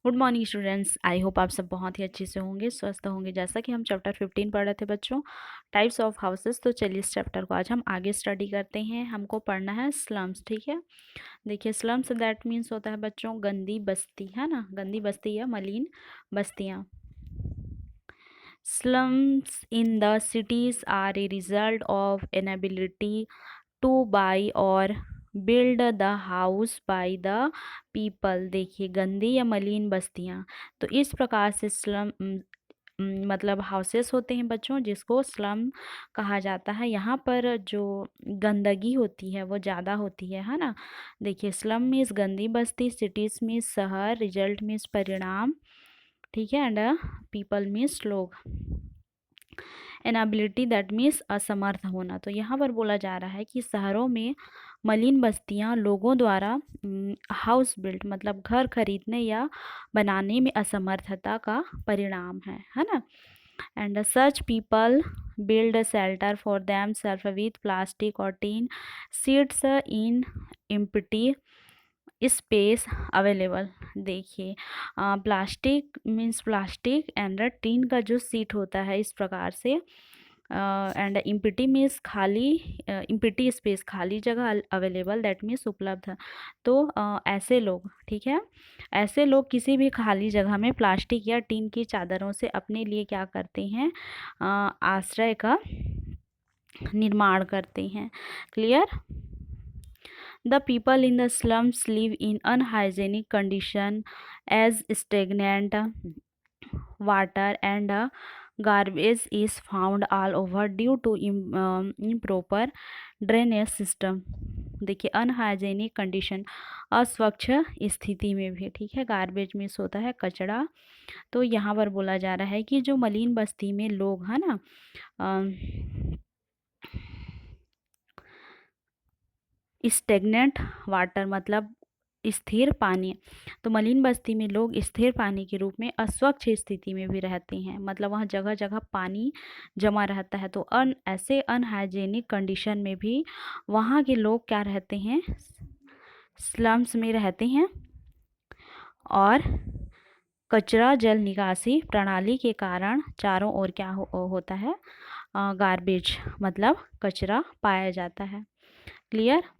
Good morning students. I hope आप सब बहुत ही अच्छे से होंगे, स्वस्थ होंगे। जैसा कि हम चैप्टर 15 पढ़ रहे थे बच्चों, टाइप्स ऑफ हाउसेस, तो चलिए इस चैप्टर को आज हम आगे स्टडी करते हैं। हमको पढ़ना है स्लम्स, ठीक है। देखिए स्लम्स दैट मीन्स होता है बच्चों गंदी बस्ती, है ना, गंदी बस्ती या मलिन बस्तियाँ। Slums in the cities are a result of inability to buy or build the house by the people। देखिए गंदी या मलिन बस्तियाँ, तो इस प्रकार से स्लम मतलब हाउसेस होते हैं बच्चों, जिसको स्लम कहा जाता है। यहाँ पर जो गंदगी होती है वो ज़्यादा होती है ना। देखिए स्लम मीन्स गंदी बस्ती, सिटीज़ मीन्स शहर, रिजल्ट मीन्स परिणाम, ठीक है, एंड पीपल मीन्स लोग। इनएबिलिटी दैट मीन्स असमर्थ होना। तो यहाँ पर बोला जा रहा है कि शहरों में मलिन बस्तियाँ लोगों द्वारा हाउस बिल्ड मतलब घर खरीदने या बनाने में असमर्थता का परिणाम है ना। And such people build a shelter for themselves with plastic or tin seats in empty space available. देखिए plastic means plastic and tin का जो सीट होता है इस प्रकार से, एंड इम्पिटी मीन्स खाली, इम्पिटी स्पेस खाली जगह, अवेलेबल दैट मीन्स उपलब्ध। तो ऐसे लोग, ठीक है, ऐसे लोग किसी भी खाली जगह में प्लास्टिक या टीन की चादरों से अपने लिए क्या करते हैं, आश्रय का निर्माण करते हैं। Clear. The people in the slums live in unhygienic condition as stagnant water and garbage is found all over due to improper drainage system। देखिए अनहाइजेनिक कंडीशन, अस्वच्छ स्थिति में भी, ठीक है, गार्बेज में होता है कचरा। तो यहाँ पर बोला जा रहा है कि जो मलिन बस्ती में लोग है ना, स्टेगनेंट वाटर मतलब स्थिर पानी, तो मलिन बस्ती में लोग स्थिर पानी के रूप में अस्वच्छ स्थिति में भी रहते हैं, मतलब वहाँ जगह जगह पानी जमा रहता है। तो ऐसे अनहाइजेनिक कंडीशन में भी वहाँ के लोग क्या रहते हैं, स्लम्स में रहते हैं। और कचरा जल निकासी प्रणाली के कारण चारों ओर क्या होता है, गार्बेज मतलब कचरा पाया जाता है। Clear.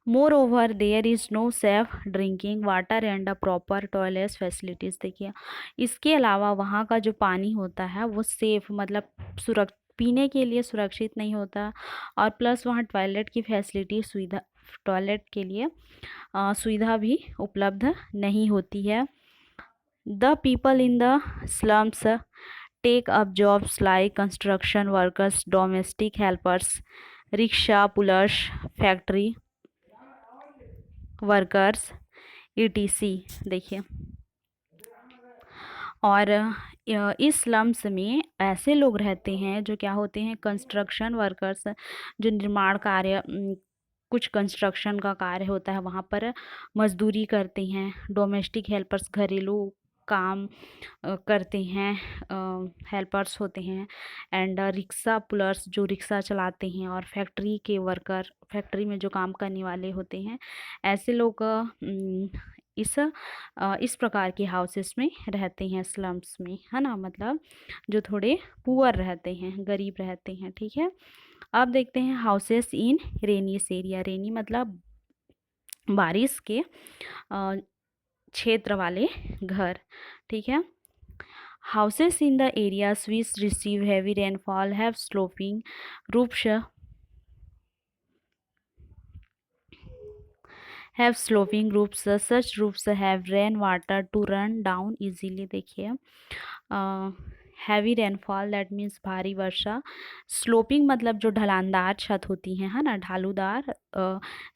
Moreover, there is no safe drinking water and a proper toilet facilities। देखिए इसके अलावा वहाँ का जो पानी होता है वो सेफ मतलब पीने के लिए सुरक्षित नहीं होता, और प्लस वहाँ टॉयलेट की फैसिलिटी सुविधा, टॉयलेट के लिए सुविधा भी उपलब्ध नहीं होती है। The people in the slums take up jobs like construction workers, domestic helpers, rickshaw pullers, factory workers etc। देखिए और इस स्लम्स में ऐसे लोग रहते हैं जो क्या होते हैं, कंस्ट्रक्शन वर्कर्स, जो निर्माण कार्य, कुछ कंस्ट्रक्शन का कार्य होता है वहाँ पर मजदूरी करते हैं। डोमेस्टिक हेल्पर्स घरेलू काम करते हैं, हेल्पर्स होते हैं। एंड रिक्शा पुलर्स जो रिक्शा चलाते हैं, और फैक्ट्री के वर्कर फैक्ट्री में जो काम करने वाले होते हैं। ऐसे लोग इस प्रकार के हाउसेस में रहते हैं, स्लम्स में, है ना, मतलब जो थोड़े पुअर रहते हैं, गरीब रहते हैं, ठीक है। अब देखते हैं हाउसेस इन रेनियस एरिया। रेनी मतलब बारिश के क्षेत्र वाले घर, ठीक है। Houses in the areas which receive heavy rainfall have sloping roofs, have sloping roofs। Such roofs have rain water to run down easily। देखिए हैवी रेनफॉल दैट मीन्स भारी वर्षा, स्लोपिंग मतलब जो ढलानदार छत होती है ना, ढालूदार,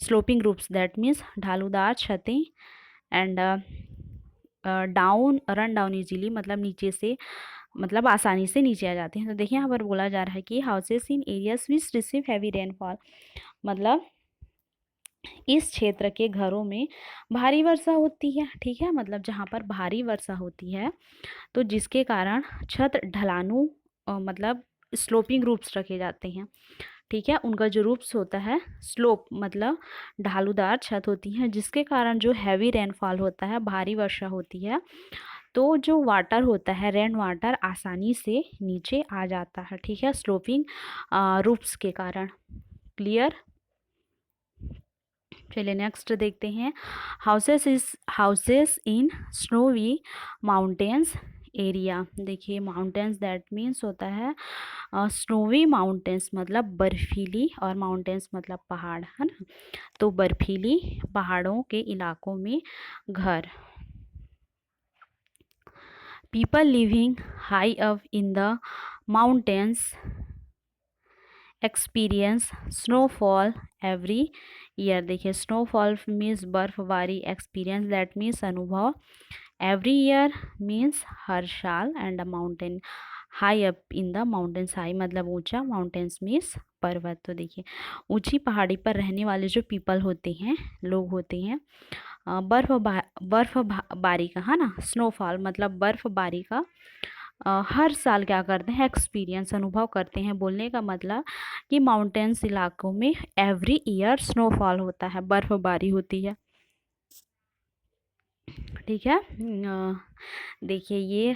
स्लोपिंग रूफ्स दैट मीन्स ढालूदार छतें। And down run down easily मतलब नीचे से, मतलब आसानी से नीचे आ जाते हैं। तो देखिए यहाँ पर बोला जा रहा है कि houses in areas which receive heavy rainfall, मतलब इस क्षेत्र के घरों में भारी वर्षा होती है, ठीक है, मतलब जहाँ पर भारी वर्षा होती है तो जिसके कारण छत ढलानू मतलब स्लोपिंग रूफ्स रखे जाते हैं, ठीक है। उनका जो रूप्स होता है स्लोप मतलब ढालूदार छत होती है, जिसके कारण जो हैवी रेनफॉल होता है, भारी वर्षा होती है, तो जो वाटर होता है रेन वाटर आसानी से नीचे आ जाता है। ठीक है, स्लोपिंग रूप्स के कारण। क्लियर। चलिए नेक्स्ट देखते हैं। हाउसेस इन स्नोवी माउंटेन्स एरिया। देखिए माउंटेन्स दैट मीन्स होता है स्नोवी माउंटेन्स मतलब बर्फीली, और माउंटेन्स मतलब पहाड़, है ना। तो बर्फीली पहाड़ों के इलाकों में घर। People living high up in the mountains experience snowfall every year. देखिए स्नोफॉल मीन्स बर्फबारी, एक्सपीरियंस दैट मीन्स अनुभव, एवरी ईयर मीन्स हर साल, and mountain high up in the mountains, high मतलब ऊंचा, माउंटेन्स मीन्स पर्वत। तो देखिए ऊंची पहाड़ी पर रहने वाले जो पीपल होते हैं, लोग होते हैं, बर्फबारी का, है ना, स्नोफॉल मतलब बर्फबारी का हर साल क्या करते हैं, एक्सपीरियंस अनुभव करते हैं। बोलने का मतलब कि माउंटेन्स इलाकों में एवरी ईयर स्नोफॉल होता है, बर्फबारी होती है। ठीक है। देखिए ये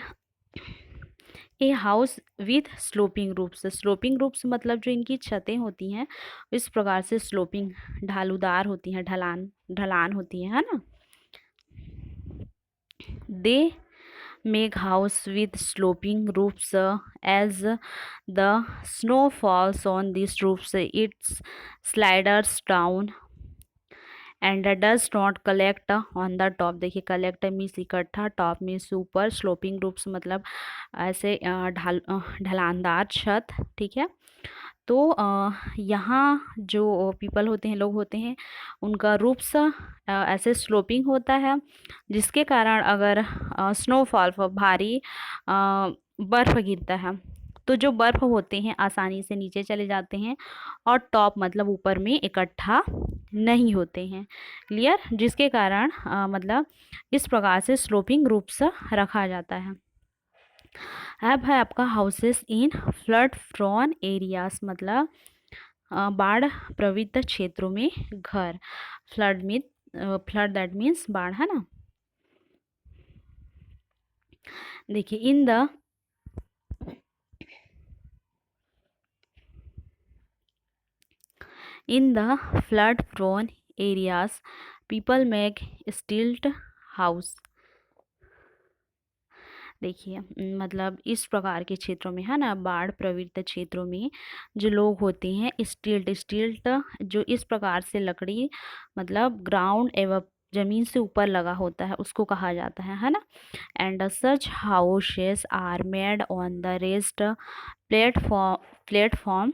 a house with sloping roofs. Sloping roofs मतलब जो इनकी छतें होती हैं इस प्रकार से स्लोपिंग ढालूदार होती हैं, ढलान ढलान होती है ना। दे make house with sloping roofs as the snow falls on these roofs it sliders down and does not collect on the top. देखिए कलेक्ट मीन्स इकट्ठा, टॉप मीन्स ऊपर, स्लोपिंग रूप्स मतलब ऐसे ढलानदार छत। ठीक है। तो यहाँ जो पीपल होते हैं, लोग होते हैं, उनका रूप्स ऐसे स्लोपिंग होता है, जिसके कारण अगर स्नोफॉल भारी बर्फ़ गिरता है तो जो बर्फ़ होते हैं आसानी से नीचे चले जाते हैं, और टॉप मतलब ऊपर में इकट्ठा नहीं होते हैं। क्लियर। जिसके कारण मतलब इस प्रकार से स्लोपिंग रूप्स रखा जाता है। अब है आपका houses in flood prone areas मतलब बाढ़ प्रवृत्त क्षेत्रों में घर। फ्लड में फ्लड दैट मीन्स बाढ़, है ना। देखिए in the flood prone areas people make stilt house. देखिए मतलब इस प्रकार के क्षेत्रों में, है ना, बाढ़ प्रवृत्त क्षेत्रों में जो लोग होते हैं, स्टिल्ट जो इस प्रकार से लकड़ी मतलब ग्राउंड एवं जमीन से ऊपर लगा होता है उसको कहा जाता है ना। And such houses are made on the raised platform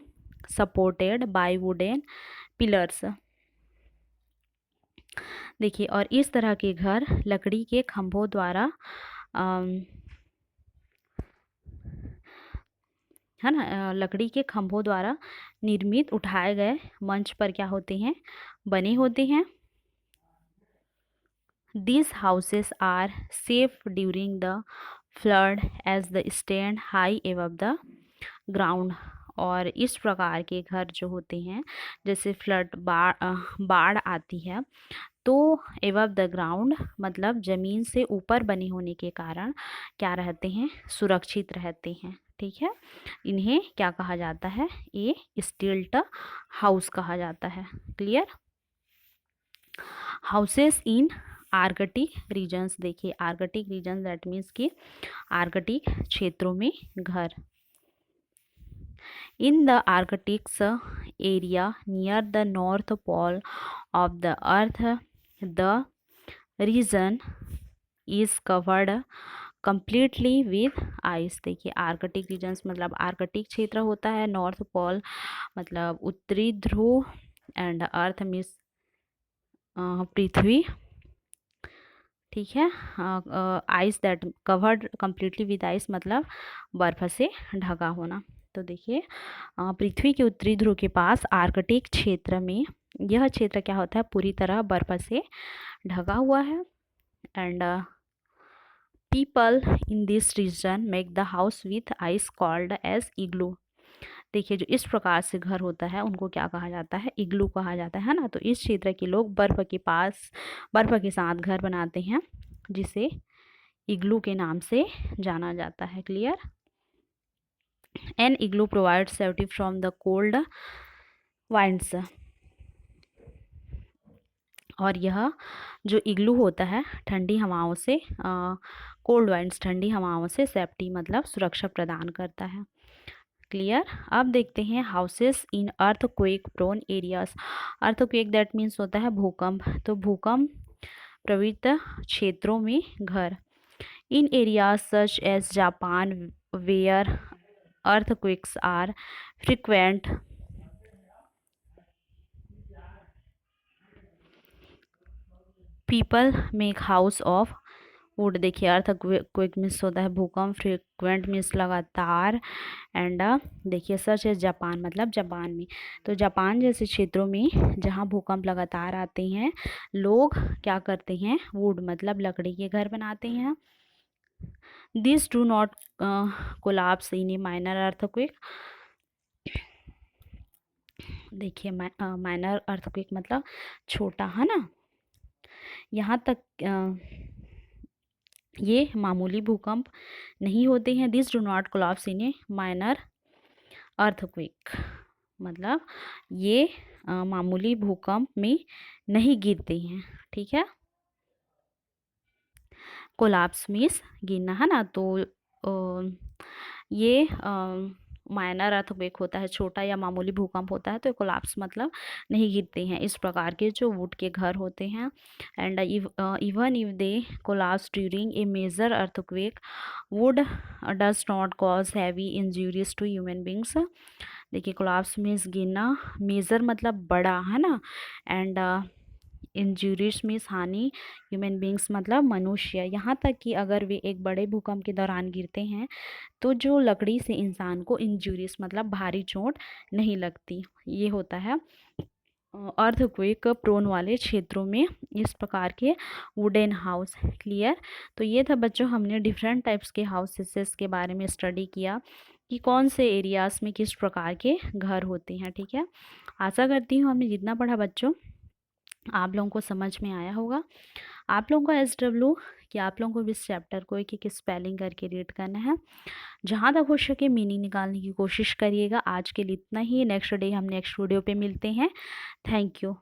supported by wooden pillars. देखिए और इस तरह के घर लकड़ी के खंभों द्वारा है ना, लकड़ी के खंभों द्वारा निर्मित उठाए गए मंच पर क्या होते हैं, बने होते हैं। These houses are safe during the flood as the stand high above the ground। और इस प्रकार के घर जो होते हैं, जैसे फ्लड बाढ़ आती है तो एबव द ग्राउंड मतलब ज़मीन से ऊपर बने होने के कारण क्या रहते हैं, सुरक्षित रहते हैं। ठीक है। इन्हें क्या कहा जाता है, ये स्टिल्ट हाउस कहा जाता है। Clear. Houses in Arctic regions. देखिए आर्कटिक रीजन दैट मीन्स कि आर्कटिक क्षेत्रों में घर। In the Arctic's area near the north pole of the earth the region is covered completely with ice. देखिए आर्कटिक रीजन्स मतलब आर्कटिक क्षेत्र होता है, नॉर्थ पोल मतलब उत्तरी ध्रुव, एंड अर्थ मीन्स पृथ्वी। ठीक है। Ice that covered completely with ice मतलब बर्फ से ढका होना। तो देखिए पृथ्वी के उत्तरी ध्रुव के पास आर्कटिक क्षेत्र में यह क्षेत्र क्या होता है, पूरी तरह बर्फ से ढका हुआ है। And people in this region make the house with ice called as igloo. देखिए जो इस प्रकार से घर होता है उनको क्या कहा जाता है, इग्लू कहा जाता है ना। तो इस क्षेत्र के लोग बर्फ़ के पास बर्फ़ के साथ घर बनाते हैं जिसे इग्लू के नाम से जाना जाता है। Clear. An igloo provide safety from the cold winds. और यह जो इग्लू होता है ठंडी हवाओं से कोल्ड वाइंड्स ठंडी हवाओं से सेफ्टी मतलब सुरक्षा प्रदान करता है। क्लियर। अब देखते हैं houses in earthquake prone areas. Earthquake that means होता है भूकंप। तो भूकंप प्रवृत्त क्षेत्रों में घर। In areas such as Japan where earthquakes are frequent, people make house of wood. देखिए अर्थक्वेक मीन्स होता है भूकंप, फ्रिक्वेंट मीन्स लगातार, एंड देखिए सच है जापान मतलब जापान में। तो जापान जैसे क्षेत्रों में जहाँ भूकंप लगातार आते हैं लोग क्या करते हैं, वुड मतलब लकड़ी के घर बनाते हैं। This do not collapse in A minor earthquake. देखिए माइनर अर्थक्वेक मतलब छोटा, है ना। यहाँ तक ये मामूली भूकंप नहीं होते हैं। This do not collapse in A minor earthquake मतलब ये मामूली भूकंप में नहीं गिरते हैं। ठीक है। कोलैप्स मीन्स गिरना, है ना। तो ये माइनर अर्थक्वेक होता है, छोटा या मामूली भूकंप होता है। तो कोलैप्स मतलब नहीं गिरते हैं इस प्रकार के जो वुड के घर होते हैं। And even if they collapse during a major earthquake wood does not cause heavy injuries to human beings. देखिए कोलैप्स मीन्स गिरना, मेजर मतलब बड़ा, है ना, एंड इंजरीज मीन्स हानि, ह्यूमन बींग्स मतलब मनुष्य। यहाँ तक कि अगर वे एक बड़े भूकंप के दौरान गिरते हैं तो जो लकड़ी से इंसान को इंजरीज मतलब भारी चोट नहीं लगती। ये होता है अर्थक्वेक प्रोन वाले क्षेत्रों में इस प्रकार के वुडन हाउस। क्लियर। तो ये था बच्चों, हमने डिफरेंट टाइप्स के हाउसेस के बारे में स्टडी किया कि कौन से एरियाज़ में किस प्रकार के घर होते हैं। ठीक है। आशा करती हूँ हमने जितना पढ़ा बच्चों आप लोगों को समझ में आया होगा। आप लोगों का SW कि आप लोगों को भी इस चैप्टर को एक एक स्पेलिंग करके रीड करना है। जहाँ तक हो सके मीनिंग निकालने की कोशिश करिएगा। आज के लिए इतना ही। नेक्स्ट डे हम नेक्स्ट वीडियो पे मिलते हैं। Thank you.